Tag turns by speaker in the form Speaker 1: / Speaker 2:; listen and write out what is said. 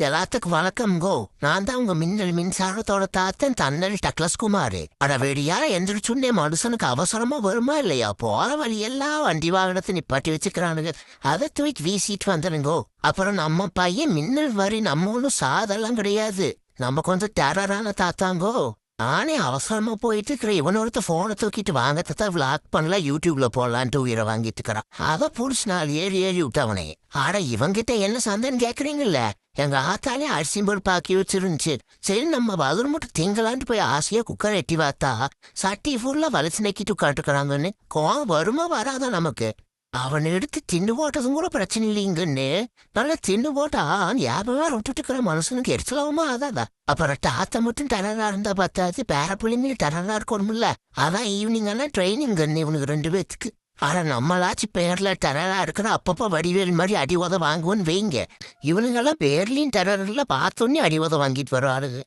Speaker 1: எல்லாத்துக்கும் வணக்கம்கோ. நான் தான் உங்க மின்னல் மின்சாரத்தோட தாத்தன் தன்னல் டக்ளஸ் குமாரு. அட வெடியா எந்திரிச்சுன்னே மனுஷனுக்கு அவசரமா வருமா இல்லையா? போற வழி எல்லாம் வண்டி வாகனத்தை நிப்பாட்டி வச்சுக்கிறானுங்க. அதை தூக்கி வீசிட்டு வந்துடுங்கோ. அப்புறம் நம்ம பையன் மின்னல் வரி நம்ம ஒன்றும் சாதெல்லாம் கிடையாது. நம்ம கொஞ்சம் டெரரான தாத்தாங்கோ. நானே அவசரமா போயிட்டு இருக்கிற இவனொருத்த போனை தூக்கிட்டு வாங்கத்தான் விளாக் பண்ணல யூடியூப்ல போடலான்ட்டு உயிரை வாங்கிட்டு இருக்கிறான். அதை புடிச்சு நாள் ஏறி விட்டவனே. ஆட இவங்கிட்ட என்ன சந்தைன்னு கேக்குறீங்கல்ல? எங்க ஆத்தாலே அரிசி பருப்பு ஆக்கி வச்சிருந்துச்சு. சரி நம்ம பதில் மட்டும் திங்கலான்ட்டு போய் ஆசையா குக்கர் எட்டி பார்த்தா சட்டி ஃபுல்லா வலிச்சு நக்கிட்டு உட்காந்துக்கிறாங்கன்னு கோவம் வருமா வராதான் நமக்கு? அவன் எடுத்து தின்னு போட்டதும் கூட பிரச்சனை இல்லைங்கன்னு நல்லா தின்னு போட்டா ஞாபகம் விட்டுட்டு இருக்கிற மனுஷனுக்கு எரிச்சலாவுமா அதாதா. அப்புறம் தாத்தா மட்டும் டெரரா இருந்தா பார்த்தாச்சு, பேர பிள்ளைங்க டெரரா இருக்கணும்ல. அதான் ஈவினிங் எல்லாம் ட்ரைனிங் இவனுக்கு 2 பேத்துக்கு. ஆனா நம்மளாச்சு பேர்ல டெரரா இருக்கிற அப்பப்போ வடிவேல் மாதிரி அடி உத வாங்குவோன்னு வைங்க. இவனுங்கெல்லாம் பேர்லயும் டெரர்ல பார்த்தோன்னே அடி உத வாங்கிட்டு வரும் ஆளுங்க.